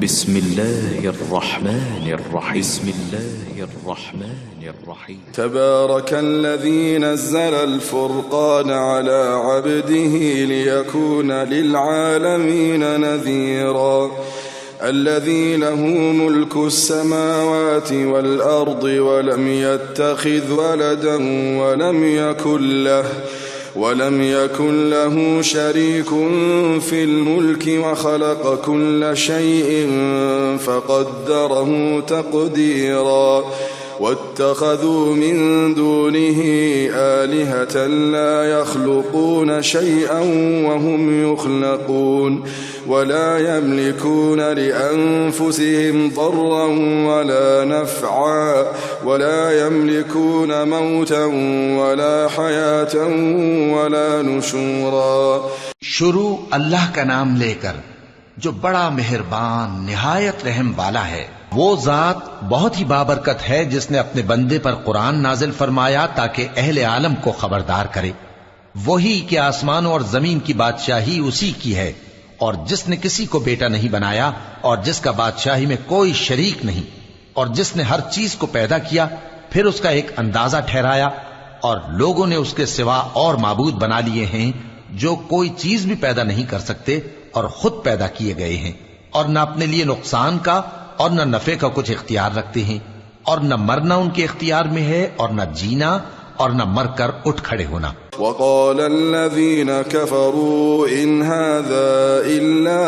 بسم الله الرحمن الرحيم. بسم الله الرحمن الرحيم. تبارك الذي نزل الفرقان على عبده ليكون للعالمين نذيرا الذي له ملك السماوات والأرض ولم يتخذ ولدا ولم يكن له شريك في الملك وخلق كل شيء فقدره تقديرا واتخذوا من دونه آلهة لا يخلقون شيئا وهم يخلقون ولا يملكون لأنفسهم ضرا ولا نفعا ولا يملكون موتا ولا حياة ولا نشورا. शुरू अल्लाह का नाम लेकर जो बड़ा मेहरबान निहायत रहम वाला है। वो जात बहुत ही बाबरकत है जिसने अपने बंदे पर कुरान नाजिल फरमाया ताकि अहले आलम को खबरदार करे। वही कि आसमानों और जमीन की बादशाही उसी की है और जिसने किसी को बेटा नहीं बनाया और जिसका बादशाही में कोई शरीक नहीं और जिसने हर चीज को पैदा किया फिर उसका एक अंदाजा ठहराया और लोगों ने उसके सिवा और माबूद बना लिए हैं जो कोई चीज भी पैदा नहीं कर सकते और खुद पैदा किए गए हैं और न अपने लिए नुकसान का और न नफे का कुछ इख्तियार रखते हैं और न मरना उनके इख्तियार में है और न जीना और न मरकर उठ खड़े होना। वक़ाल अल्लज़ीना कफ़रू इन हाज़ा इल्ला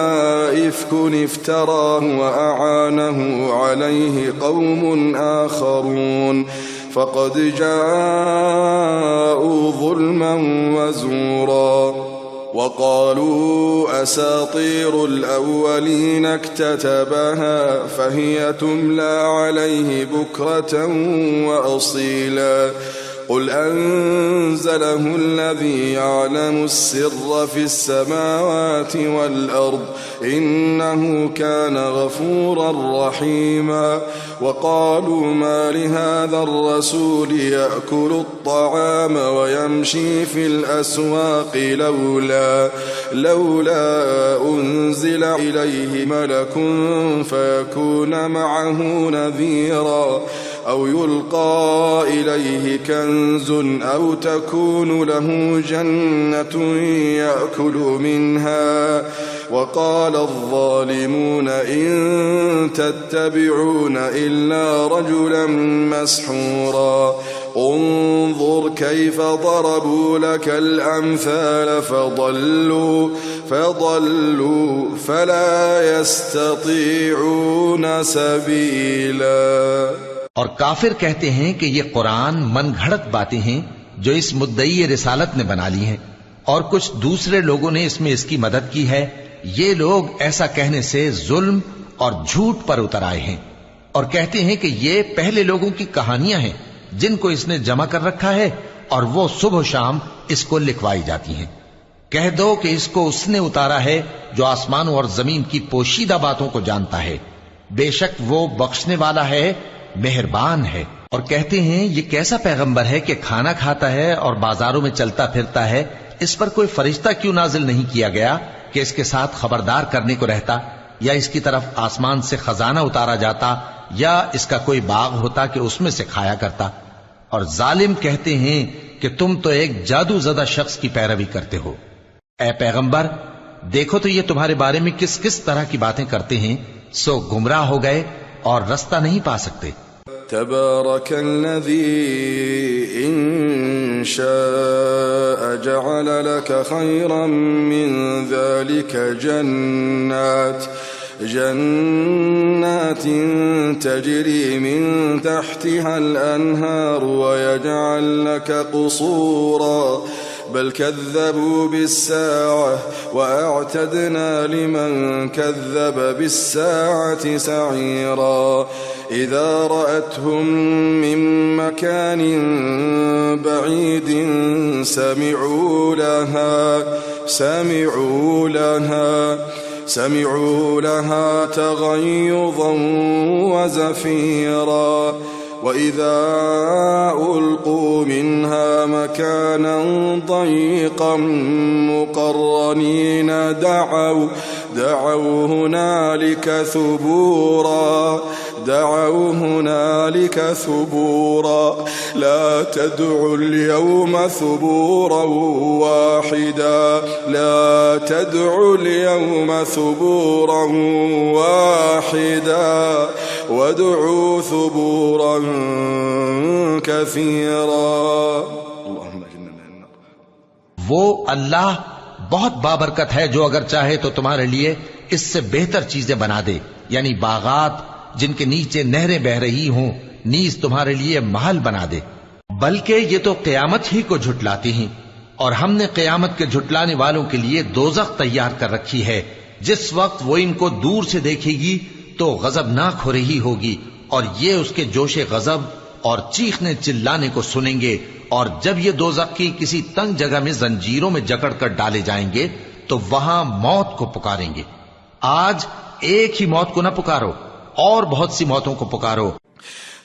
इफ़्कुन इफ़्तराहु व अआनहु अलैहि क़ौमुन आख़रून फ़क़द जाऊ ज़ुल्मन व ज़ूरा वक़ालू असातीरुल अव्वलीन इक्ततबहा फ़हिय तुमला अलैहि बुक्रतन व असीला क़ुल अंज़लहु अल्लज़ी यअलमु अस्सिर्र फ़िस्समावाति वल्अर्द इन्नहु कान गफ़ूरर रहीमा वक़ालू मा लिहाज़ा अर्रसूल यअकुलु अत्तआम वयमशी फ़िल अस्वाक़ लौला उन्ज़िल इलैहि मलकुन फ़यकून मअहु नज़ीरा أو يلقى إليه كنز أو تكون له جنة يأكل منها وقال الظالمون إن تتبعون إلا رجلا مسحورا انظر كيف ضربوا لك الأمثال فضلوا فلا يستطيعون سبيلا. और काफिर कहते हैं कि ये कुरान मनगढ़ंत बातें हैं जो इस मुद्दई रिसालत ने बना ली हैं और कुछ दूसरे लोगों ने इसमें इसकी मदद की है। ये लोग ऐसा कहने से जुल्म और झूठ पर उतर आए हैं और कहते हैं कि ये पहले लोगों की कहानियां हैं जिनको इसने जमा कर रखा है और वो सुबह शाम इसको लिखवाई जाती हैं। कह दो कि इसको उसने उतारा है जो आसमानों और जमीन की पोशीदा बातों को जानता है। बेशक वो बख्शने वाला है, मेहरबान है। और कहते हैं ये कैसा पैगंबर है कि खाना खाता है और बाजारों में चलता फिरता है, इस पर कोई फरिश्ता क्यों नाजिल नहीं किया गया कि इसके साथ खबरदार करने को रहता या इसकी तरफ आसमान से खजाना उतारा जाता या इसका कोई बाग होता कि उसमें से खाया करता। और जालिम कहते हैं कि तुम तो एक जादूज़दा शख्स की पैरवी करते हो। ऐ पैगंबर, देखो तो ये तुम्हारे बारे में किस किस तरह की बातें करते हैं, सो गुमराह हो गए और रास्ता नहीं पा सकते। तबारकल्लज़ी इन शाअ जअल लक खैरन मिन ज़ालिका जन्नातिन तजरी मिन तहतिहल अनहार व यजअल लक क़ुसूरा बल कज़्ज़बू बिस्साअह व अअतदना लिमन कज़्ज़ब बिस्साअति सईरा इज़ा रअतहुम मिन मकानिन बईदिन समिዑ लहा तग़य्युज़न व ज़फ़ीरा وإذا ألقوا منها مكانا ضيقا مقرنين دعوا هنالك ثبورا لا تدعوا اليوم ثبورا واحدا وادعوا ثبورا كثيرا اللهم اجرنا من النار वो अल्लाह बहुत बाबरकत है जो अगर चाहे तो तुम्हारे लिए इससे बेहतर चीजें बना दे, यानी बागात जिनके नीचे नहरें बह रही हों, नीज तुम्हारे लिए महल बना दे। बल्कि ये तो क़यामत ही को झुटलाती हैं, और हमने क़यामत के झुटलाने वालों के लिए दोज़ख तैयार कर रखी है। जिस वक्त वो इनको दूर से देखेगी तो गजबनाक हो रही होगी, और ये उसके जोशे गजब और चीखने चिल्लाने को सुनेंगे। और जब ये दोज़ख की किसी तंग जगह में जंजीरों में जकड़ कर डाले जाएंगे तो वहां मौत को पुकारेंगे। आज एक ही मौत को न पुकारो, और बहुत सी मौतों को पुकारो।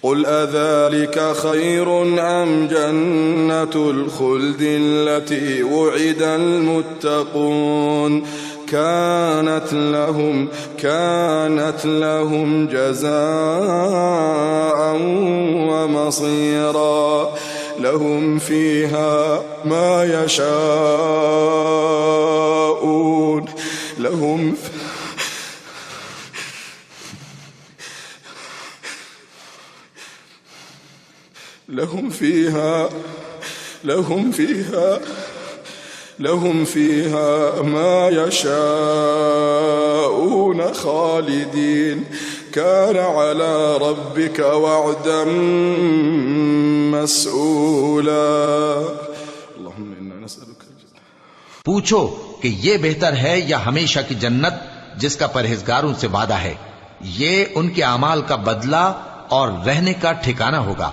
قل أذلك خير أم جنة الخلد التي وعد المتقون كانت لهم جزاء ومصيرا لهم فيها ما يشاءون لهم فيها ما يشاءون خالدين كان على ربك وعدا مسؤولا اللهم إنا نسألك الجنة। पूछो कि ये बेहतर है या हमेशा की जन्नत जिसका परहेजगारों से वादा है। ये उनके अमाल का बदला और रहने का ठिकाना होगा।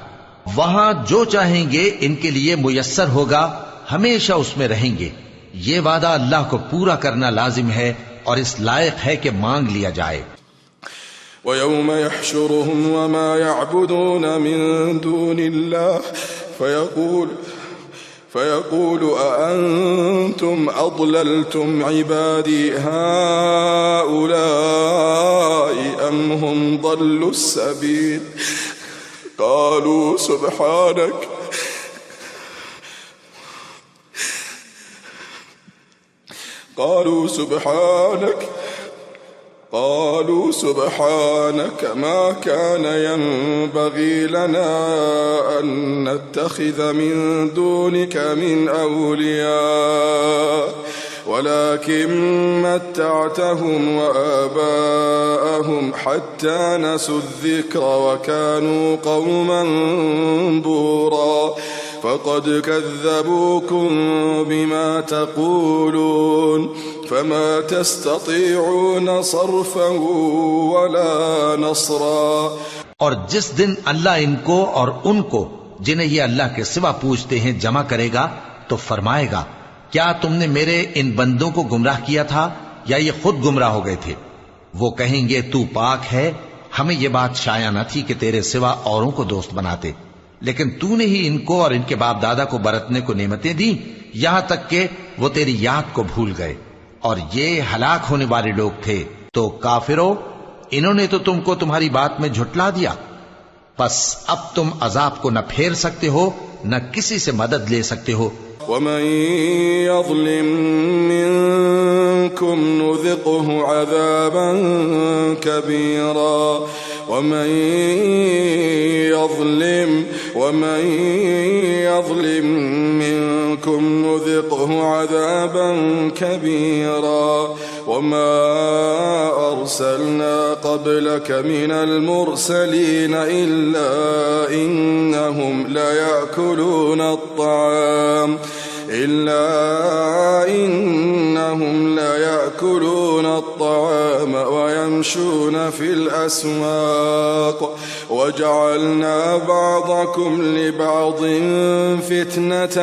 वहां जो चाहेंगे इनके लिए मुयस्सर होगा, हमेशा उसमें रहेंगे। ये वादा अल्लाह को पूरा करना लाजिम है और इस लायक है कि मांग लिया जाए। وَيَوْمَ يَحْشُرُهُمْ وَمَا يَعْبُدُونَ مِن دُونِ اللَّهِ فيقول أأنتم أضللتم عبادي هؤلاء أم هم ضلوا السبيل قالوا سبحانك ما كان ينبغي لنا أن نتخذ من دونك من أولياء ولكن متعتهم وآباءهم حتى نسوا الذكر وكانوا قوما بورا فقد كذبوكم بما تقولون فما تستطيعون صرفا ولا نصرا। और जिस दिन अल्लाह इनको और उनको जिन्हें ये अल्लाह के सिवा पूजते हैं जमा करेगा तो फरमाएगा, क्या तुमने मेरे इन बंदों को गुमराह किया था या ये खुद गुमराह हो गए थे? वो कहेंगे, तू पाक है, हमें ये बात शाया न थी कि तेरे सिवा औरों को दोस्त बनाते, लेकिन तूने ही इनको और इनके बाप दादा को बरतने को नेमतें दी, यहां तक कि वो तेरी याद को भूल गए, और ये हलाक होने वाले लोग थे। तो काफिरों, इन्होंने तो तुमको तुम्हारी बात में झुटला दिया, बस अब तुम अजाब को न फेर सकते हो न किसी से मदद ले सकते हो। ومن يظلم منكم نذقه عذابا كبيرا ومن يظلم منكم نذقه عذابا كبيرا وما أرسلنا قبلك من المرسلين إلا إنهم ليأكلون الطعام ويمشون في الأسواق وجعلنا بعضكم لبعض فتنة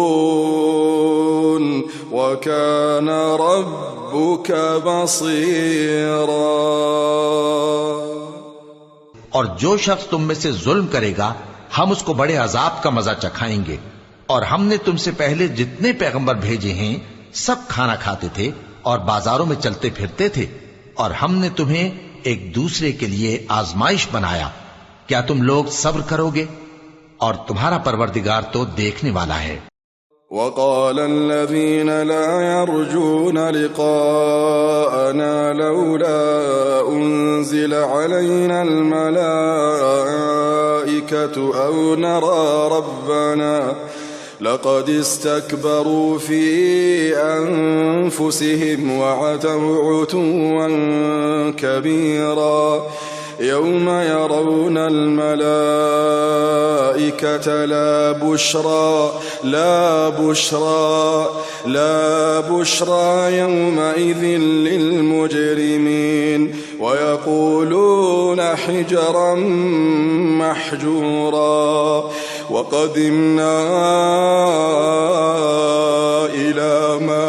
أتصبرون وكان ربك بصيرا। और जो शख्स तुम में से जुल्म करेगा हम उसको बड़े अजाब का मजा चखाएंगे, और हमने तुमसे पहले जितने पैगंबर भेजे हैं सब खाना खाते थे और बाजारों में चलते फिरते थे, और हमने तुम्हें एक दूसरे के लिए आजमाइश बनाया। क्या तुम लोग सब्र करोगे? और तुम्हारा परवरदिगार तो देखने वाला है। وقال الذين لا يرجون لقاءنا لولا أنزل علينا الملائكة أو نرى ربنا لقد استكبروا في أنفسهم وعتوا عتوا كبيرا يوم يرون الملائكة لا بشرى يومئذ للمجرمين ويقولون حجرا محجورا وقدمنا إلى ما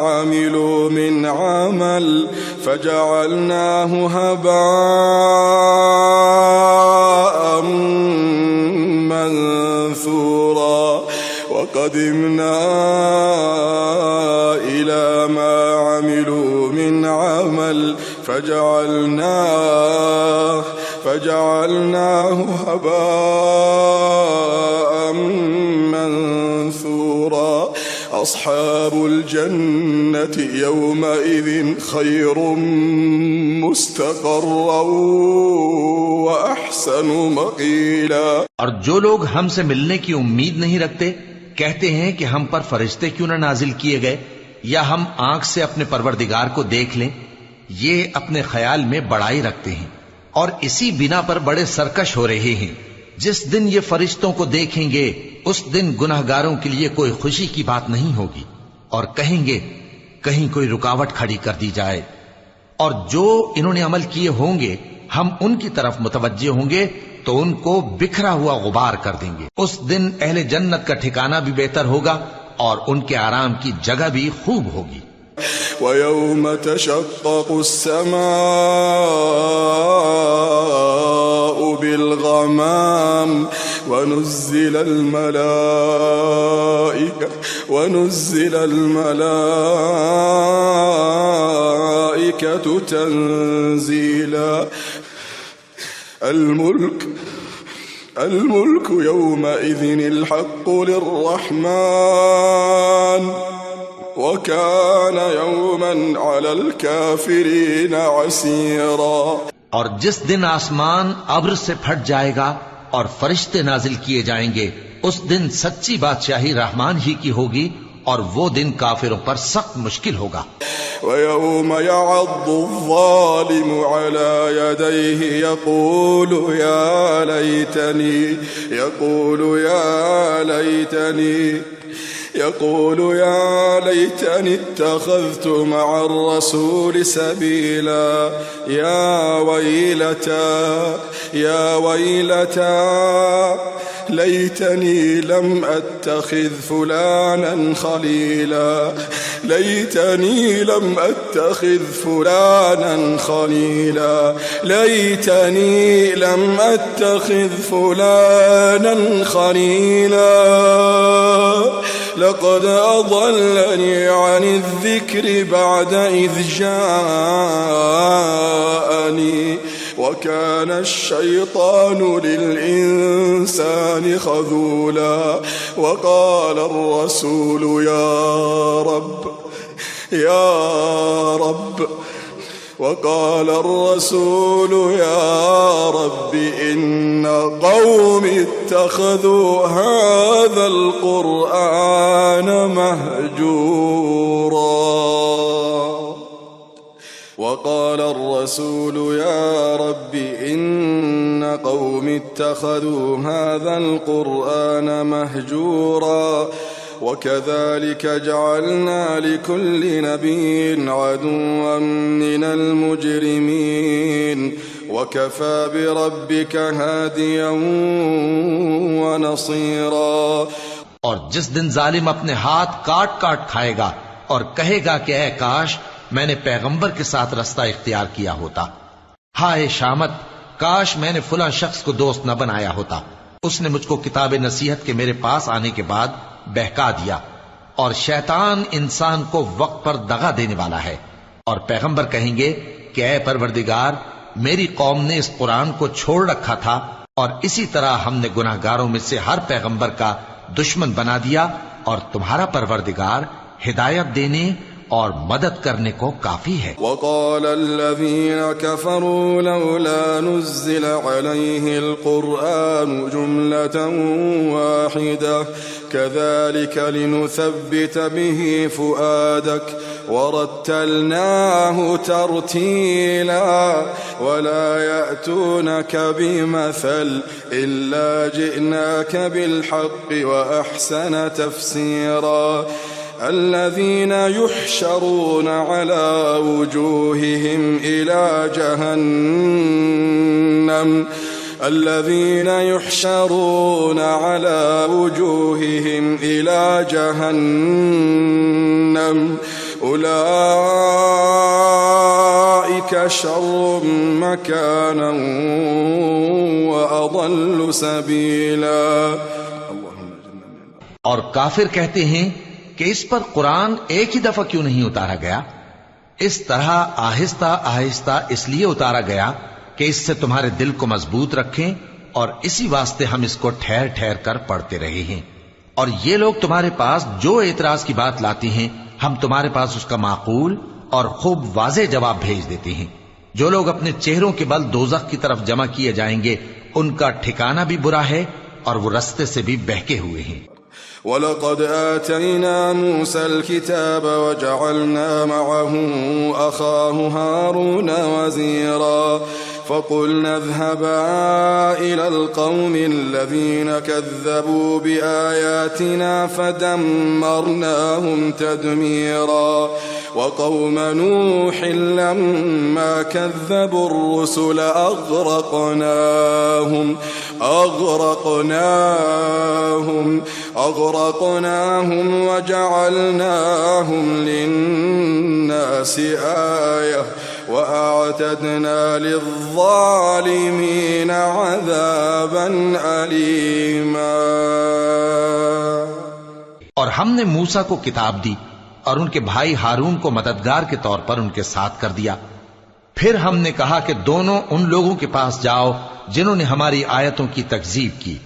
عملوا من عمل فجعلناه هباء منثورا وقدمنا إلى ما عملوا من عمل فجعلناه هباء منثورا أصحاب الجنة يومئذ خير مستقرا وأحسن مقيلا। और जो लोग हमसे मिलने की उम्मीद नहीं रखते कहते हैं कि हम पर फरिश्ते क्यों न नाजिल किए गए, या हम आंख से अपने परवरदिगार को देख लें। ये अपने ख्याल में बड़ाई रखते हैं और इसी बिना पर बड़े सरकश हो रहे हैं। जिस दिन ये फरिश्तों को देखेंगे उस दिन गुनाहगारों के लिए कोई खुशी की बात नहीं होगी और कहेंगे कहीं कोई रुकावट खड़ी कर दी जाए। और जो इन्होंने अमल किए होंगे हम उनकी तरफ मुतवज्जे होंगे तो उनको बिखरा हुआ गुबार कर देंगे। उस दिन अहले जन्नत का ठिकाना भी बेहतर होगा और उनके आराम की जगह भी खूब होगी। ويوم تشقق السماء بالغمام ونزل الملائكة تنزيلا الملك يومئذ الحق للرحمن وكان يوما على الكافرين عسيرا। और जिस दिन आसमान अब्र से फट जाएगा और फरिश्ते नाजिल किए जाएंगे उस दिन सच्ची बादशाही रहमान ही की होगी और वो दिन काफिरों पर सख्त मुश्किल होगा। ويوم يعض الظالم على يديه يقول يا ليتني اتخذت مع الرسول سبيلا يا ويلتى ليتني لم أتخذ فلانا خليلا ليتني لم أتخذ فلانا خليلا لقد أضلني عن الذكر بعد إذ جاءني وكان الشيطان للإنسان خذولا وقال الرسول يا رب إن قومي اتخذوا هذا القرآن مهجورا وقال الرسول يا رب إن قومي اتخذوا هذا القرآن مهجورا وكذلك جعلنا لكل نبي عدوا من المجرمين وكفى بربك هاديا ونصيرا। और जिस दिन जालिम अपने हाथ काट काट खाएगा और कहेगा कि ऐ काश मैंने पैगंबर के साथ रास्ता इख्तियार किया होता। हाय शामत, काश मैंने फुला शख्स को दोस्त न बनाया होता। उसने मुझको किताब नसीहत के मेरे पास आने के बाद बहका दिया, और शैतान इंसान को वक्त पर दगा देने वाला है। और पैगंबर कहेंगे कि ऐ परवरदिगार, मेरी कौम ने इस कुरान को छोड़ रखा था, और इसी तरह हमने गुनाहगारों में से हर पैगंबर का दुश्मन बना दिया, और तुम्हारा परवरदिगार हिदायत देने और मदद करने को काफी है। वक़ाल अल्लज़ीना कफ़रू लौला नुज़्ज़िला अलैहिल क़ुरआनु जुमलतन वाहिदा कज़ालिक लिनुसब्बित बिही फुआदक वरत्तलनाहु तरतीला वला यअतूनक बिमसल इल्ला जिअनाक बिलहक़्क़ि व अहसन तफ़सीरा الذين يحشرون على وجوههم إلى جهنم الذين يحشرون على وجوههم إلى جهنم أولئك شر مكانا وأضل سبيلا। और काफिर कहते हैं कि इस पर कुरान एक ही दफा क्यों नहीं उतारा गया। इस तरह आहिस्ता आहिस्ता इसलिए उतारा गया कि इससे तुम्हारे दिल को मजबूत रखें, और इसी वास्ते हम इसको ठहर ठहर कर पढ़ते रहे हैं। और ये लोग तुम्हारे पास जो एतराज की बात लाती हैं, हम तुम्हारे पास उसका माकूल और खूब वाज़े जवाब भेज देते हैं। जो लोग अपने चेहरों के बल दोज़ख की तरफ जमा किए जाएंगे, उनका ठिकाना भी बुरा है और वो रस्ते से भी बहके हुए हैं। वलक़द आतैना मूसल किताब वजअलना मअहू अखाहू हारून वज़ीरा फ़क़ुलना इज़हबा इलल क़ौमिल्लज़ीना कज़्ज़बू बिआयातिना फ़दम्मरनाहुम तदमीरा वक़ौम नूहिन लम्मा कज़्ज़बू अर्रुसुल أغرقناهم وجعلناهم للناس آية وأعتدنا للظالمين عذابا أليما। और हमने मूसा को किताब दी और उनके भाई हारून को मददगार के तौर पर उनके साथ कर दिया। फिर हमने कहा कि दोनों उन लोगों के पास जाओ जिन्होंने हमारी आयतों की तकज़ीब की।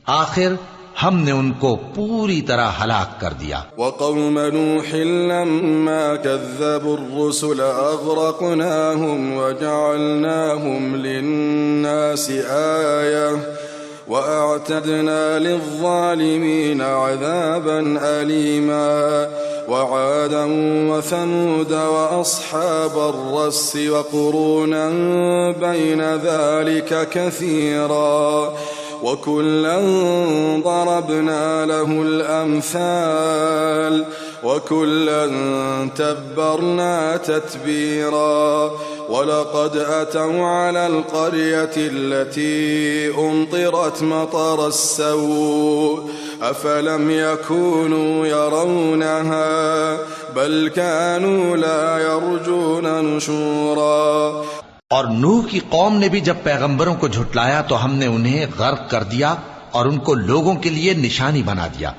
आखिर हमने उनको पूरी तरह हलाक कर दिया। वक़ौम नूहिन लम्मा कज़्ज़बू अर्रुसुल अग़रक़नाहुम वजअलनाहुम लिन्नासि आयः वअअतदना लिज़्ज़ालिमीन अज़ाबन अलीमा वआदन वसमूद वअस्हाब अर्रस्स वक़ुरूनन बैन ज़ालिक कसीरा वकुल्लन ضربنا له الأمثال وكلا تبرنا تتبيرا ولقد أتوا على القرية التي أمطرت مطر السوء أفلم يكونوا يرونها بل كانوا لا يرجون نشورا। और नूह की कौम ने भी जब पैगंबरों को झुटलाया तो हमने उन्हें गर्क कर दिया और उनको लोगों के लिए निशानी बना दिया,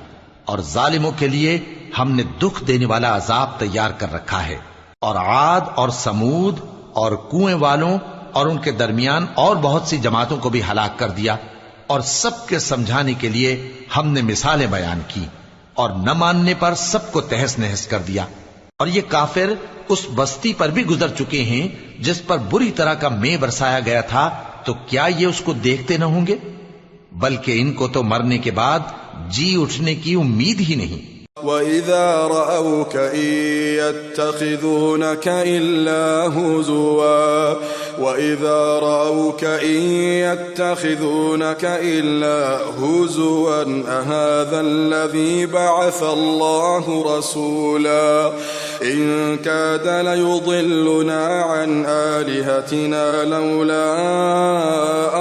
और जालिमों के लिए हमने दुख देने वाला अजाब तैयार कर रखा है। और आद और समूद और कुएं वालों और उनके दरमियान और बहुत सी जमातों को भी हलाक कर दिया, और सबके समझाने के लिए हमने मिसालें बयान की, और न मानने पर सबको तहस नहस कर दिया। और ये काफिर उस बस्ती पर भी गुजर चुके हैं जिस पर बुरी तरह का मेह बरसाया गया था, तो क्या ये उसको देखते न होंगे? बल्कि इनको तो मरने के बाद जी उठने की उम्मीद ही नहीं। وَإِذَا رَأَوْكَ إِن يَتَّخِذُونَكَ إِلَّا هُزُوًا وَإِذَا رَأَوْكَ إِن يَتَّخِذُونَكَ إِلَّا هُزُوًا أَهَذَا الَّذِي بَعَثَ اللَّهُ رَسُولًا إِن كَادَ لَيُضِلُّنَا عَنْ آلِهَتِنَا لَوْلَا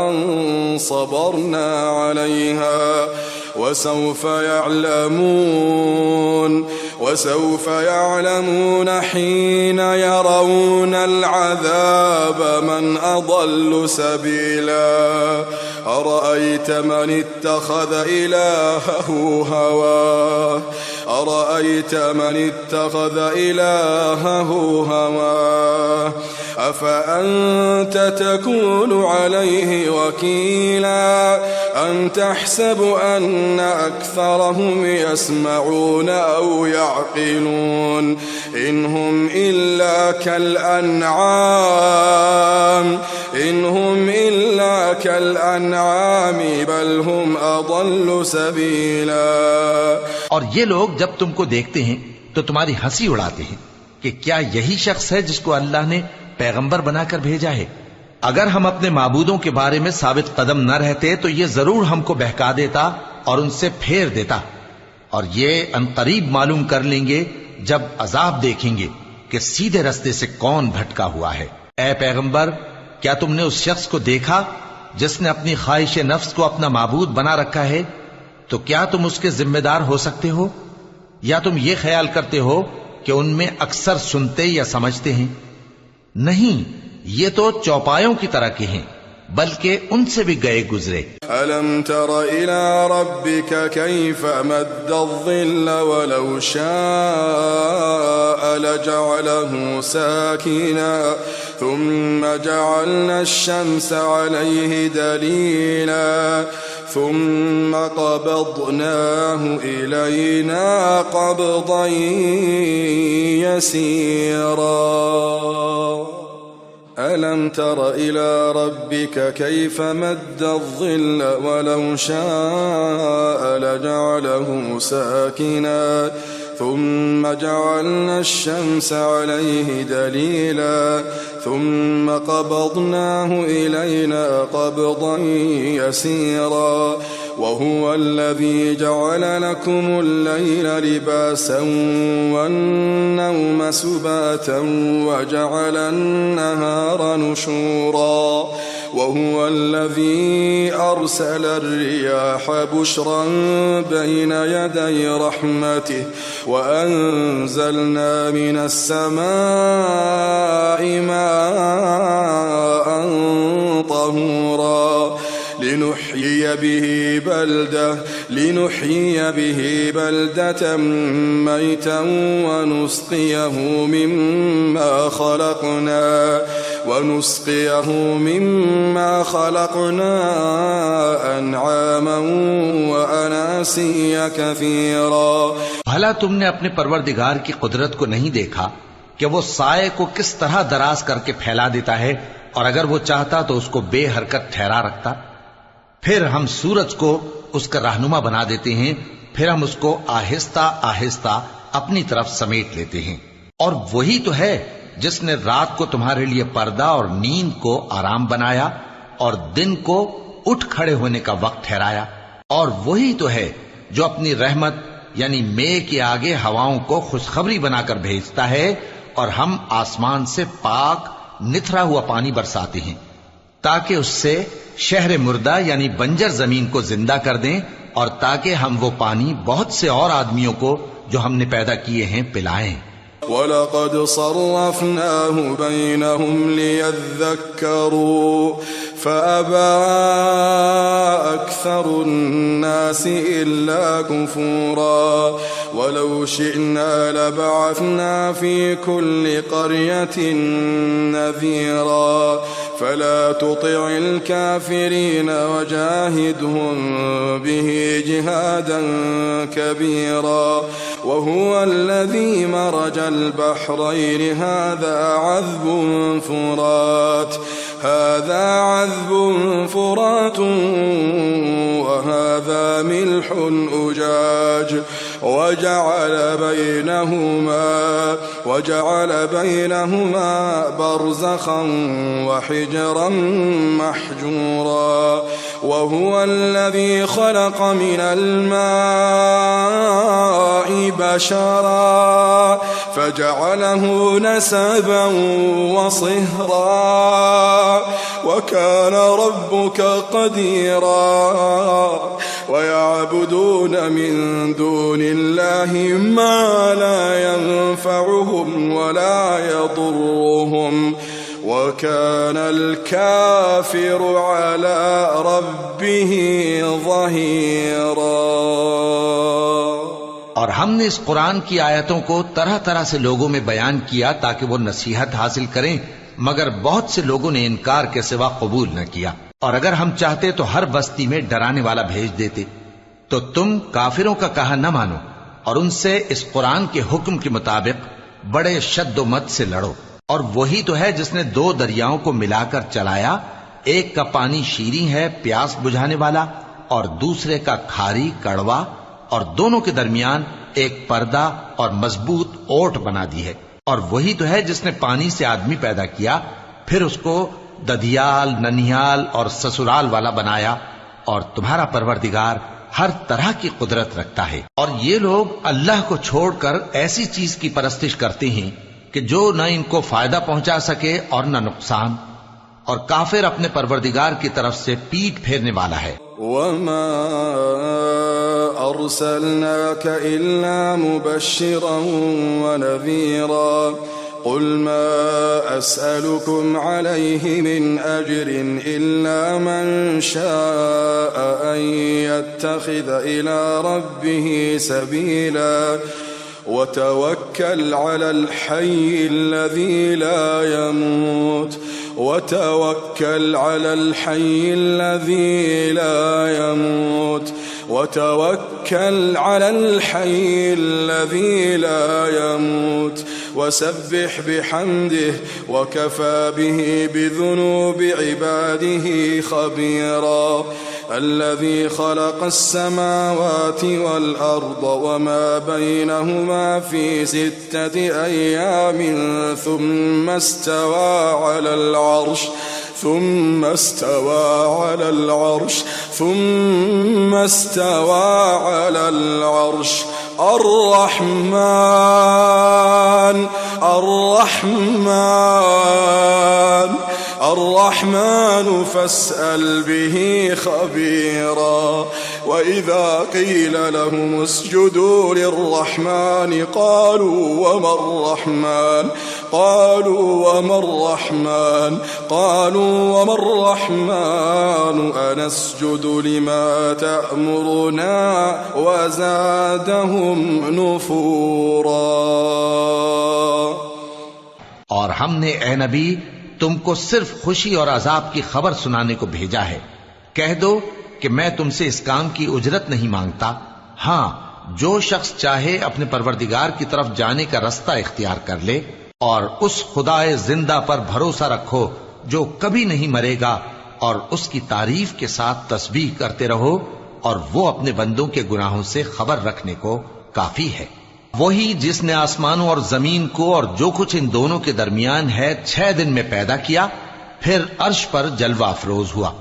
أَن صَبَرْنَا عَلَيْهَا وسوف يعلمون يعقلون وسوف يعلمون حين يرون العذاب من أضل سبيلا أرأيت من اتخذ إلهه هواه أفأنت تكون عليه وكيلا أم تحسب أن أكثرهم يسمعون أو يعقلون إن هم إلا كالأنعام بل هم أضل سبيلا। और ये लोग जब तुमको देखते हैं तो तुम्हारी हंसी उड़ाते हैं कि क्या यही शख्स है जिसको अल्लाह ने पैगंबर बनाकर भेजा है। अगर हम अपने माबूदों के बारे में साबित कदम न रहते तो ये जरूर हमको बहका देता और उनसे फेर देता, और ये अनकरीब मालूम कर लेंगे जब अजाब देखेंगे कि सीधे रास्ते से कौन भटका हुआ है। ऐ पैगंबर, क्या तुमने उस शख्स को देखा जिसने अपनी ख्वाहिश नफ्स को अपना माबूद बना रखा है? तो क्या तुम उसके जिम्मेदार हो सकते हो, या तुम ये ख्याल करते हो कि उनमें अक्सर सुनते या समझते हैं? नहीं, ये तो चौपायों की तरह के हैं, बल्कि उनसे भी गए गुजरे। अलम तरा इला रब्बिका कैफ़ मद्दल वलौ शाअ लजअलहु साकिना थुम्मा जअलना अश-शम्स अलैहि दलीला थुम्मा क़बضनाहु इलैना क़ब्ज़न यसीरा। ألم تر إلى ربك كيف مد الظل ولو شاء لجعله ساكنا ثم جعلنا الشمس عليه دليلا ثم قبضناه إلينا قبضا يسيرا وهو الذي جعل لكم الليل لباسا والنوم سباتا وجعل النهار نشورا وهو الذي أرسل الرياح بشرا بين يدي رحمته وأنزلنا من السماء ماء طهورا لنحيي به بلدة ميتا ونسقيه مما خلقنا أنعاما وأناسيا كثيرا। भला तुमने अपने परवरदिगार की कुदरत को नहीं देखा कि वो साये को किस तरह दराज करके फैला देता है, और अगर वो चाहता तो उसको बेहरकत ठहरा रखता। फिर हम सूरज को उसका रहनुमा बना देते हैं, फिर हम उसको आहिस्ता आहिस्ता अपनी तरफ समेट लेते हैं। और वही तो है जिसने रात को तुम्हारे लिए पर्दा और नींद को आराम बनाया और दिन को उठ खड़े होने का वक्त ठहराया। और वही तो है जो अपनी रहमत यानी मेघ के आगे हवाओं को खुशखबरी बनाकर भेजता है, और हम आसमान से पाक निथरा हुआ पानी बरसाते हैं ताकि उससे शहर मुर्दा यानी बंजर जमीन को जिंदा कर दें, और ताकि हम वो पानी बहुत से और आदमियों को जो हमने पैदा किए हैं पिलाएं। वलक़द सर्रफ़नाहु बैनहुम लियज़्ज़क्करू फ़अबा अक्सरुन्नासि इल्ला कुफ़ूरा वलौ शिअना लबअथना फ़ी कुल्लि क़र्यतिन नज़ीरा फला तुतिअल काफ़िरीन वजाहिदहुम बिही जिहादन कबीरा वहुव अल्लज़ी मरजल البحرين هذا عذب فرات وهذا ملح أجاج وجعل بينهما برزخا وحجرا محجورا وهو الذي خلق من الماء بشرا فجعله نسبا وصهرا وكان ربك قديرا ويعبدون من دون الله ما لا ينفعهم ولا يضرهم وكان الكافر على ربه ظهيرا। और हमने इस कुरान की आयतों को तरह तरह से लोगों में बयान किया ताकि वो नसीहत हासिल करें, मगर बहुत से लोगों ने इनकार के सिवा कबूल न किया। और अगर हम चाहते तो हर बस्ती में डराने वाला भेज देते। तो तुम काफिरों का कहा न मानो और उनसे इस कुरान के हुक्म के मुताबिक बड़े शद्दोमत से लड़ो। और वही तो है जिसने दो दरियाओं को मिलाकर चलाया, एक का पानी शीरी है प्यास बुझाने वाला और दूसरे का खारी कड़वा, और दोनों के दरमियान एक पर्दा और मजबूत ओट बना दी है। और वही तो है जिसने पानी से आदमी पैदा किया, फिर उसको दधियाल ननिहाल और ससुराल वाला बनाया। और तुम्हारा परवरदिगार हर तरह की कुदरत रखता है। और ये लोग अल्लाह को छोड़कर ऐसी चीज की परस्तिश करते हैं कि जो न इनको फायदा पहुंचा सके और न नुकसान, और काफिर अपने परवरदिगार की तरफ से पीठ फेरने वाला है। वमा अर्सलनाक इल्ला मुबश्शिरन व नज़ीरा कुल मा अस्अलुकुम अलैहि मिन अज्रिन इल्ला मन शाअ अन यत्तखिज़ इला रब्बिही सबीला वतवक्कल अलल हय्यिल लज़ी ला यमूत وتوكل على الحي الذي لا يموت وتوكل على الحي الذي لا يموت وسبح بحمده وكفى به بذنوب عباده خبيرا الذي خلق السماوات والأرض وما بينهما في 6 أيام ثم استوى على العرش الرحمن فاسأل به خبيرا وإذا قيل لهم اسجدوا للرحمن قالوا وما الرحمن أنسجد لما تأمرنا وزادهم نفورا। और हमने ए नबी तुमको सिर्फ खुशी और अजाब की खबर सुनाने को भेजा है। कह दो कि मैं तुमसे इस काम की उजरत नहीं मांगता। हाँ, जो शख्स चाहे अपने परवरदिगार की तरफ जाने का रास्ता इख्तियार कर ले और उस खुदाए जिंदा पर भरोसा रखो जो कभी नहीं मरेगा, और उसकी तारीफ के साथ तस्बीह करते रहो, और वो अपने बंदों के गुनाहों से खबर रखने को काफी है। वही जिसने आसमानों और जमीन को और जो कुछ इन दोनों के दरमियान है 6 दिन में पैदा किया, फिर अर्श पर जलवा अफरोज हुआ।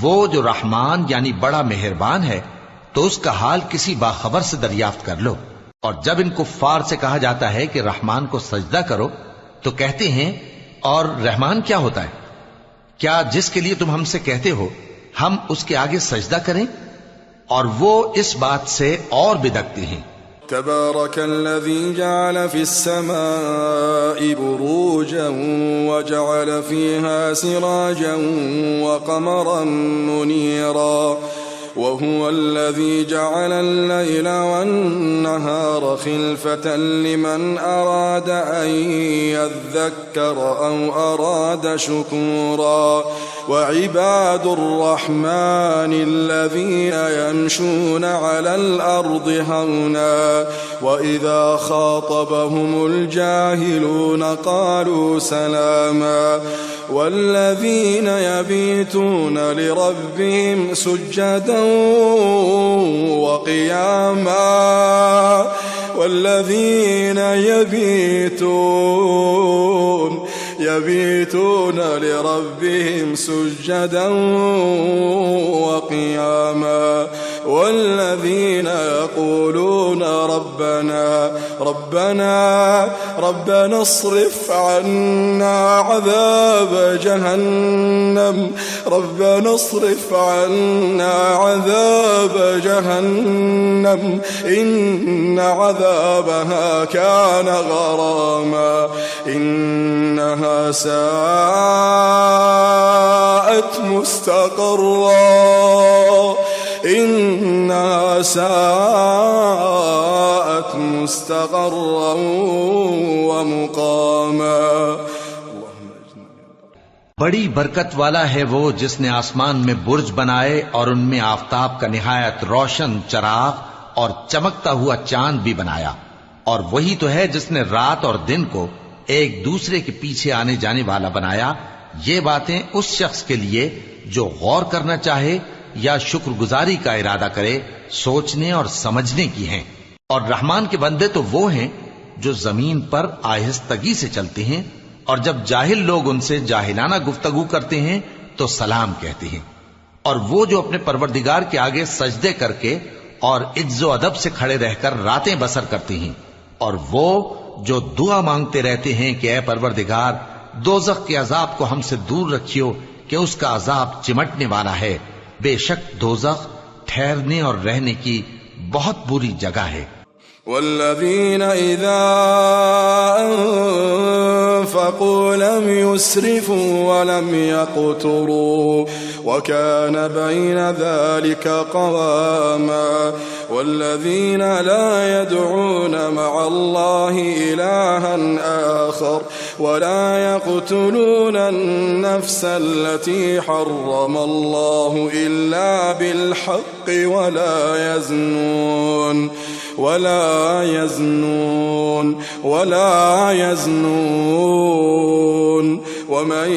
वो जो रहमान यानी बड़ा मेहरबान है, तो उसका हाल किसी बाखबर से दरियाफ्त कर लो। और जब इन कुफ्फार से कहा जाता है कि रहमान को सजदा करो, तो कहते हैं और रहमान क्या होता है? क्या जिसके लिए तुम हमसे कहते हो हम उसके आगे सजदा करें? और वो इस बात से और बिदकते हैं। तबारकल्लज़ी जअल फिस्समाइ बुरूजन वजअल फीहा सिराजन वक़मरन मुनीरा वहुवा अल्लज़ी जअल अल-लैल वन-नहार खिल्फतन लिमन अराद अन यज़्ज़क्कर औ अराद शुकूरा وعباد الرحمن الذين يمشون على الأرض هونا وإذا خاطبهم الجاهلون قالوا سلاما والذين يبيتون لربهم سجدا وقياما والذين يبيتون لربهم سجدا وقياما والذين يقولون ربنا اصرف عنا عذاب عذاب جهنم إن عذابها كان غراما إنها ساءت مستقرا إنها ساءت مستقرا ومقاما. बड़ी बरकत वाला है वो जिसने आसमान में बुर्ज बनाए और उनमें आफताब का निहायत रोशन चराग और चमकता हुआ चांद भी बनाया. और वही तो है जिसने रात और दिन को एक दूसरे के पीछे आने जाने वाला बनाया. ये बातें उस शख्स के लिए जो गौर करना चाहे या शुक्रगुजारी का इरादा करे, सोचने और समझने की हैं. और रहमान के बंदे तो वो हैं जो जमीन पर आहिस्तगी से चलते हैं और जब जाहिल लोग उनसे जाहिलाना गुफ्तगू करते हैं तो सलाम कहते हैं. और वो जो अपने परवरदिगार के आगे सजदे करके और इज्जो अदब से खड़े रहकर रातें बसर करते हैं. और वो जो दुआ मांगते रहते हैं कि ऐ परवरदिगार, दोजख के अजाब को हमसे दूर रखियो कि उसका अजाब चिमटने वाला है. बेशक दोजख ठहरने और रहने की बहुत बुरी जगह है. والذين إذا أنفقوا لم يسرفوا ولم يقتروا وكان بين ذلك قواما. والذين لا يدعون مع الله إلها آخر ولا يقتلون النفس التي حرم الله إلا بالحق ولا يزنون ومن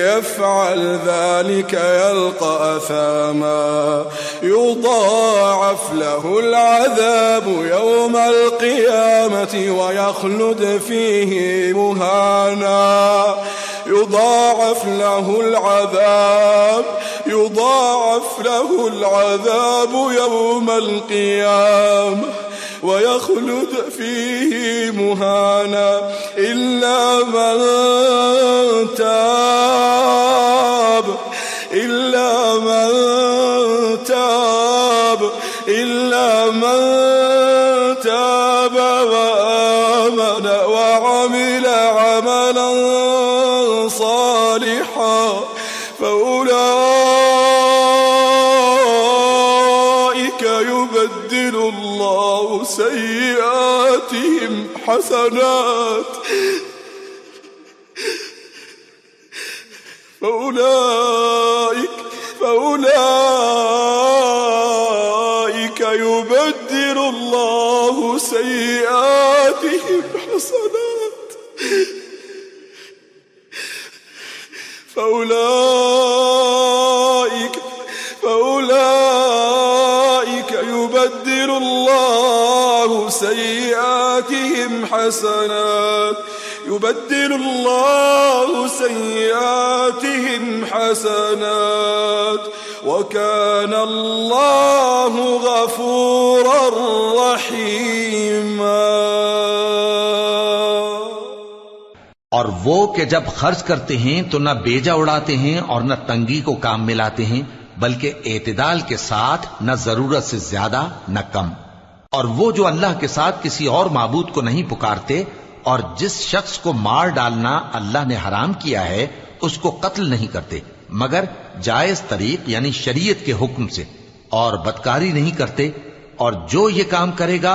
يفعل ذلك يلقى أثاما يضاعف له العذاب يوم القيامة ويخلد فيه مهانا. يضاعف له العذاب يوم القيامة ويخلد فيه مهانا إلا من تاب وآمن وعمل عملا صالحا فأولئك يبدل الله سيئاتهم حسنات فأولئك يبدل الله سيئاتهم حسنات فأولئك يبدل الله سيئاتهم حسنات وكان الله غفورا رحيما. और वो कि जब खर्च करते हैं तो न बेजा उड़ाते हैं और न तंगी को काम में लाते हैं, बल्कि एतदाल के साथ न जरूरत से ज्यादा न कम. और वो जो अल्लाह के साथ किसी और माबूद को नहीं पुकारते और जिस शख्स को मार डालना अल्लाह ने हराम किया है उसको कत्ल नहीं करते मगर जायज तरीक यानी शरीयत के हुक्म से, और बदकारी नहीं करते. और जो ये काम करेगा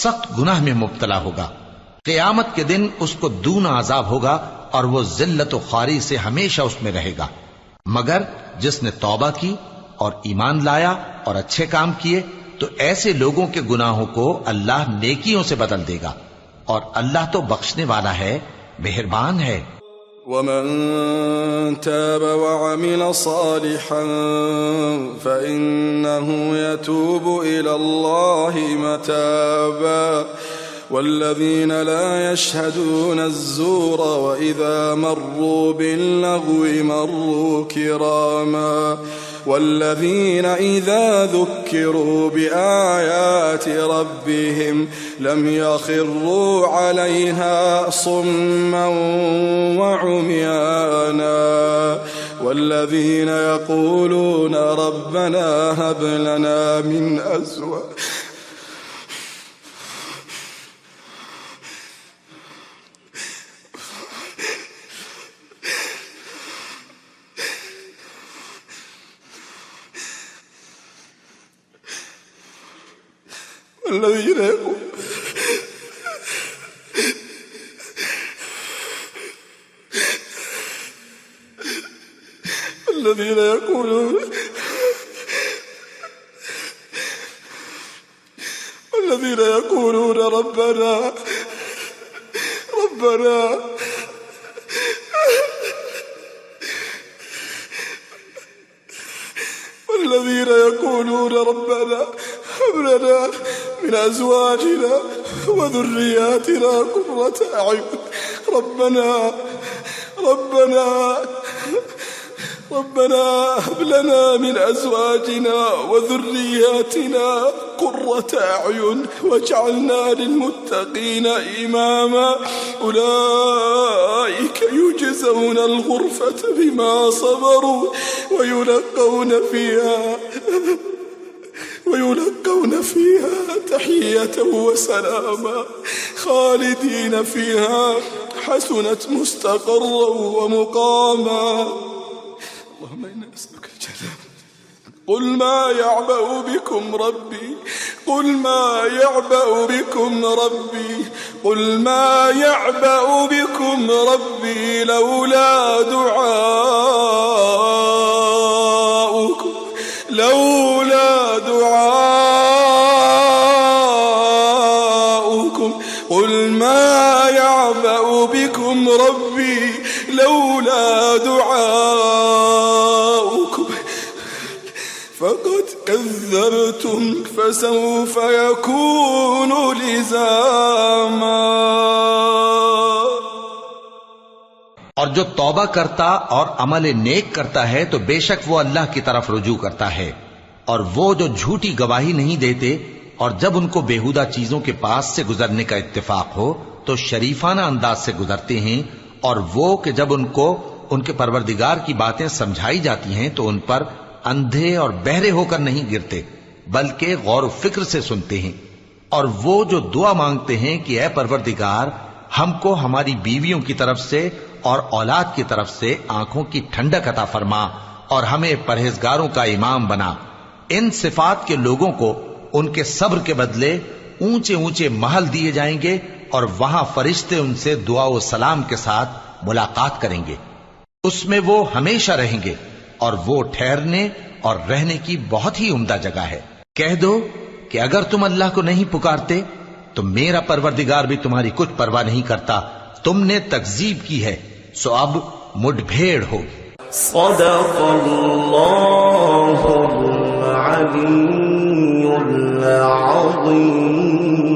सख्त गुनाह में मुब्तला होगा. क़यामत के दिन उसको दूना अजाब होगा और वो जिल्लत व ख़ारी से हमेशा उसमें रहेगा. मगर जिसने तौबा की और ईमान लाया और अच्छे काम किए तो ऐसे लोगों के गुनाहों को अल्लाह नेकियों से बदल देगा और अल्लाह तो बख्शने वाला है, मेहरबान है. ومن تاب وعمل صالحا فإنه يتوب إلى الله متابا. والذين لا يشهدون الزور وإذا مروا باللغو مروا كراما. والذين إذا ذكروا بآيات ربهم لم يخروا عليها صما وعميانا والذين يقولون ربنا هب لنا من أزواجنا والذين يقولون ربنا هب لنا من أزواجنا وذرياتنا قرة أعين ربنا هب لنا من أزواجنا وذرياتنا قرة أعين واجعلنا للمتقين إماما أولئك يجزون الغرفة بما صبروا ويلقون فيها تحية وسلاما خالدين فيها حسنت مستقرا ومقاما. اللهم إنا نسألك الجنة. قل ما يعبأ بكم ربي لولا دعاؤكم قل ما يعبأ بكم ربي لولا دعاؤكم فقد كذبتم فسوف يكون لزاما. और जो तौबा करता और अमल नेक करता है तो बेशक वो अल्लाह की तरफ रुजू करता है, और वो जो झूठी गवाही नहीं देते और जब उनको बेहुदा चीजों के पास से गुजरने का इत्तेफाक हो तो शरीफाना अंदाज से गुजरते हैं, और वो कि जब उनको उनके परवरदिगार की बातें समझाई जाती हैं तो उन पर अंधे और बहरे होकर नहीं गिरते बल्कि गौर फिक्र से सुनते हैं। और वो जो दुआ मांगते हैं कि ऐ परवरदिगार हमको हमारी बीवियों की तरफ से और औलाद की तरफ से आंखों की ठंडक अता फरमा और हमें परहेजगारों का इमाम बना। इन सिफात के लोगों को उनके सब्र के बदले ऊंचे ऊंचे महल दिए जाएंगे और वहां फरिश्ते उनसे दुआ व सलाम के साथ मुलाकात करेंगे। उसमें वो हमेशा रहेंगे और वो ठहरने और रहने की बहुत ही उम्दा जगह है। कह दो कि अगर तुम अल्लाह को नहीं पुकारते तो मेरा परवरदिगार भी तुम्हारी कुछ परवाह नहीं करता। तुमने तकजीब की है सो अब मुठभेड़ होगी। सदक़ल्लाहुल अलीयुल अज़ीम।